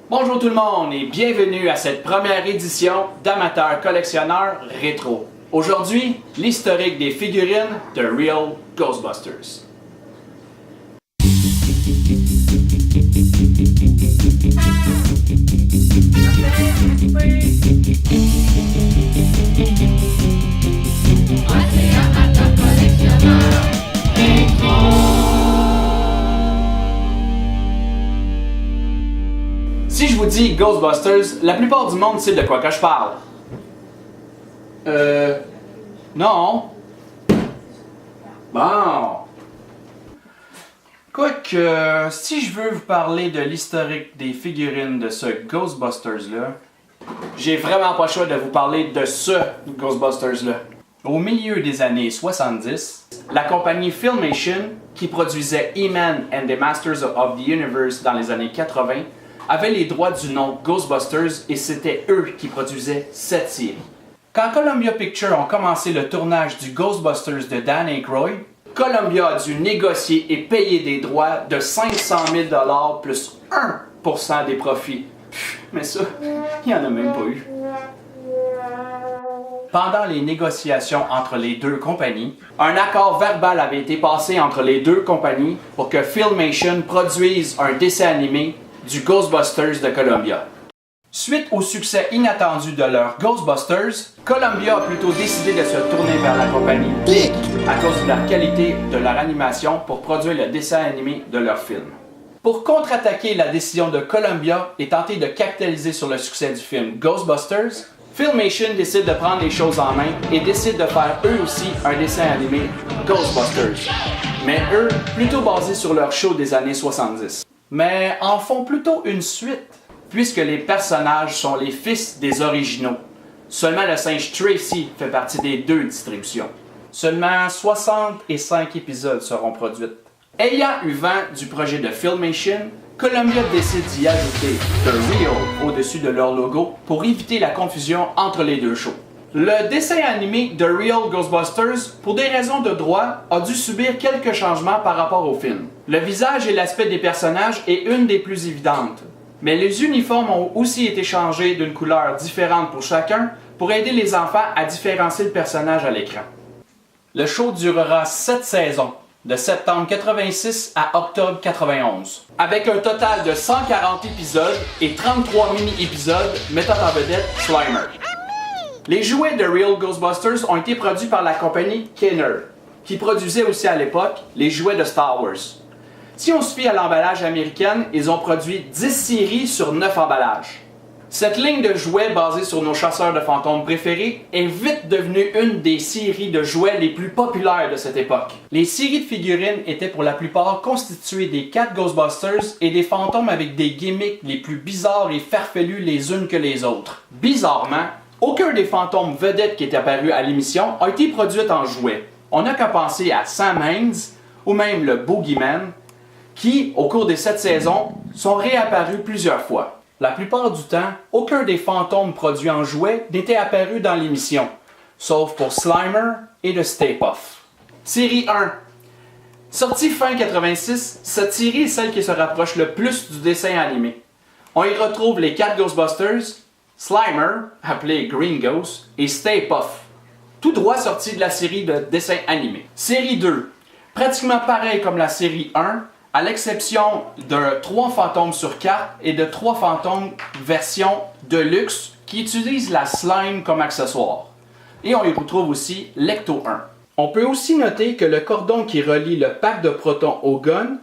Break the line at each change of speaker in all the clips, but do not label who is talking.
Bonjour tout le monde et bienvenue à cette première édition d'Amateurs collectionneurs rétro. Aujourd'hui, l'historique des figurines de Real Ghostbusters. Si je vous dis Ghostbusters, la plupart du monde sait de quoi que je parle. Non. Bon. Quoique, si je veux vous parler de l'historique des figurines de ce Ghostbusters-là, j'ai vraiment pas le choix de vous parler de ce Ghostbusters-là. Au milieu des années 70, la compagnie Filmation, qui produisait He-Man and the Masters of the Universe dans les années 80, avait les droits du nom Ghostbusters et c'était eux qui produisaient cette série. Quand Columbia Pictures ont commencé le tournage du Ghostbusters de Dan Aykroyd, Columbia a dû négocier et payer des droits de 500 000 $ plus 1% des profits. Mais ça, il n'y en a même pas eu. Pendant les négociations entre les deux compagnies, un accord verbal avait été passé entre les deux compagnies pour que Filmation produise un dessin animé du Ghostbusters de Columbia. Suite au succès inattendu de leur Ghostbusters, Columbia a plutôt décidé de se tourner vers la compagnie Geek à cause de la qualité de leur animation pour produire le dessin animé de leur film. Pour contre-attaquer la décision de Columbia et tenter de capitaliser sur le succès du film Ghostbusters, Filmation décide de prendre les choses en main et décide de faire eux aussi un dessin animé Ghostbusters, mais eux plutôt basé sur leur show des années 70. Mais en font plutôt une suite, puisque les personnages sont les fils des originaux. Seulement le singe Tracy fait partie des deux distributions. Seulement 65 épisodes seront produits. Ayant eu vent du projet de Filmation, Columbia décide d'y ajouter The Real au-dessus de leur logo pour éviter la confusion entre les deux shows. Le dessin animé The Real Ghostbusters, pour des raisons de droit, a dû subir quelques changements par rapport au film. Le visage et l'aspect des personnages est une des plus évidentes, mais les uniformes ont aussi été changés d'une couleur différente pour chacun pour aider les enfants à différencier le personnage à l'écran. Le show durera 7 saisons, de septembre 86 à octobre 91, avec un total de 140 épisodes et 33 mini-épisodes mettant en vedette Slimer. Les jouets de Real Ghostbusters ont été produits par la compagnie Kenner, qui produisait aussi à l'époque les jouets de Star Wars. Si on se fie à l'emballage américain, ils ont produit 10 séries sur 9 emballages. Cette ligne de jouets basée sur nos chasseurs de fantômes préférés est vite devenue une des séries de jouets les plus populaires de cette époque. Les séries de figurines étaient pour la plupart constituées des 4 Ghostbusters et des fantômes avec des gimmicks les plus bizarres et farfelus les unes que les autres. Bizarrement, aucun des fantômes vedettes qui étaient apparus à l'émission a été produit en jouet. On n'a qu'à penser à Sam Haines ou même le Boogeyman, qui, au cours des 7 saisons, sont réapparus plusieurs fois. La plupart du temps, aucun des fantômes produits en jouet n'était apparu dans l'émission, sauf pour Slimer et le Stay Puft. Série 1. Sortie fin 86, cette série est celle qui se rapproche le plus du dessin animé. On y retrouve les 4 Ghostbusters, Slimer, appelé Green Ghost, et Stay Puft, tout droit sortis de la série de dessins animés. Série 2. Pratiquement pareil comme la série 1, à l'exception de 3 fantômes sur carte et de 3 fantômes version Deluxe qui utilisent la slime comme accessoire. Et on y retrouve aussi l'Ecto 1. On peut aussi noter que le cordon qui relie le pack de protons au gun,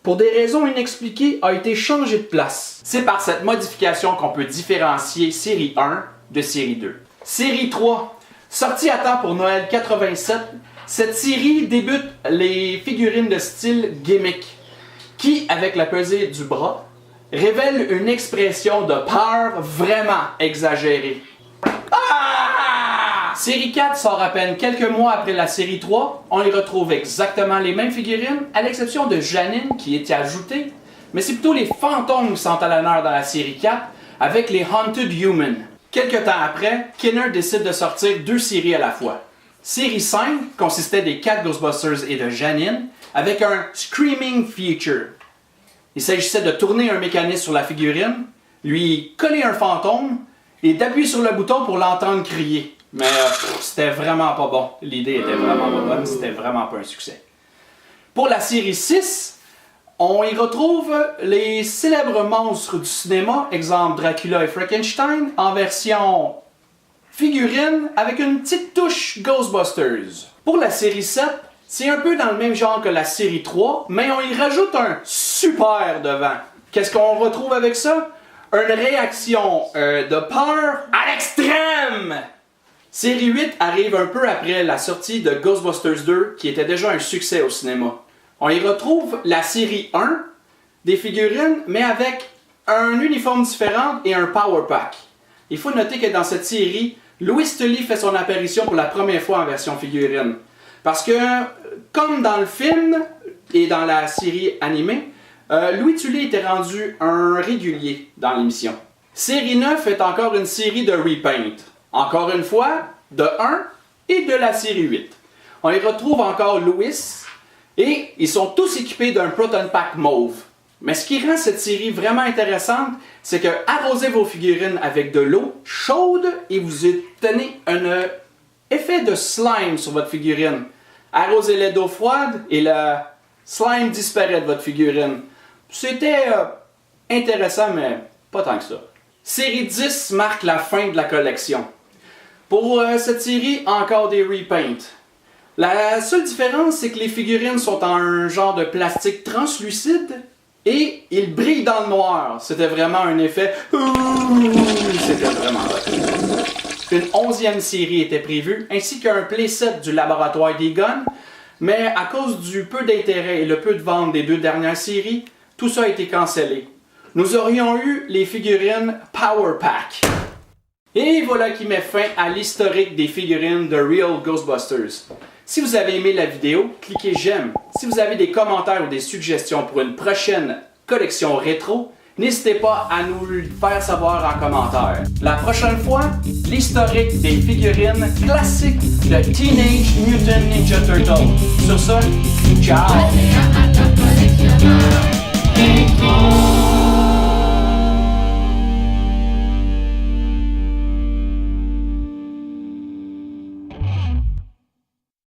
pour des raisons inexpliquées, a été changé de place. C'est par cette modification qu'on peut différencier série 1 de série 2. Série 3. Sortie à temps pour Noël 87, cette série débute les figurines de style gimmick, qui, avec la pesée du bras, révèle une expression de peur vraiment exagérée. Ah! Série 4 sort à peine quelques mois après la série 3. On y retrouve exactement les mêmes figurines, à l'exception de Janine qui est ajoutée, mais c'est plutôt les fantômes qui sont à l'honneur dans la série 4, avec les Haunted Humans. Quelques temps après, Kenner décide de sortir 2 séries à la fois. Série 5 consistait des 4 Ghostbusters et de Janine avec un Screaming Feature. Il s'agissait de tourner un mécanisme sur la figurine, lui coller un fantôme et d'appuyer sur le bouton pour l'entendre crier. Mais c'était vraiment pas bon. L'idée était vraiment pas bonne, c'était vraiment pas un succès. Pour la série 6, on y retrouve les célèbres monstres du cinéma, exemple Dracula et Frankenstein, en version figurine avec une petite touche Ghostbusters. Pour la série 7, c'est un peu dans le même genre que la série 3, mais on y rajoute un super devant. Qu'est-ce qu'on retrouve avec ça? Une réaction de peur à l'extrême! Série 8 arrive un peu après la sortie de Ghostbusters 2, qui était déjà un succès au cinéma. On y retrouve la série 1 des figurines, mais avec un uniforme différent et un power pack. Il faut noter que dans cette série, Louis Tully fait son apparition pour la première fois en version figurine. Parce que, comme dans le film et dans la série animée, Louis Tully était rendu un régulier dans l'émission. Série 9 est encore une série de repaint. Encore une fois, de 1 et de la série 8. On y retrouve encore Louis et ils sont tous équipés d'un Proton Pack mauve. Mais ce qui rend cette série vraiment intéressante, c'est que arrosez vos figurines avec de l'eau chaude et vous obtenez un effet de slime sur votre figurine. Arrosez-les d'eau froide et le slime disparaît de votre figurine. C'était intéressant, mais pas tant que ça. Série 10 marque la fin de la collection. Pour cette série, encore des repaints. La seule différence, c'est que les figurines sont en un genre de plastique translucide et ils brillent dans le noir. C'était vraiment un effet... C'était vraiment vrai. Une 11e série était prévue, ainsi qu'un playset du laboratoire d'Egon, mais à cause du peu d'intérêt et le peu de vente des 2 dernières séries, tout ça a été cancellé. Nous aurions eu les figurines Power Pack. Et voilà qui met fin à l'historique des figurines de Real Ghostbusters. Si vous avez aimé la vidéo, cliquez j'aime. Si vous avez des commentaires ou des suggestions pour une prochaine collection rétro, n'hésitez pas à nous le faire savoir en commentaire. La prochaine fois, l'historique des figurines classiques de Teenage Mutant Ninja Turtles. Sur ce, ciao!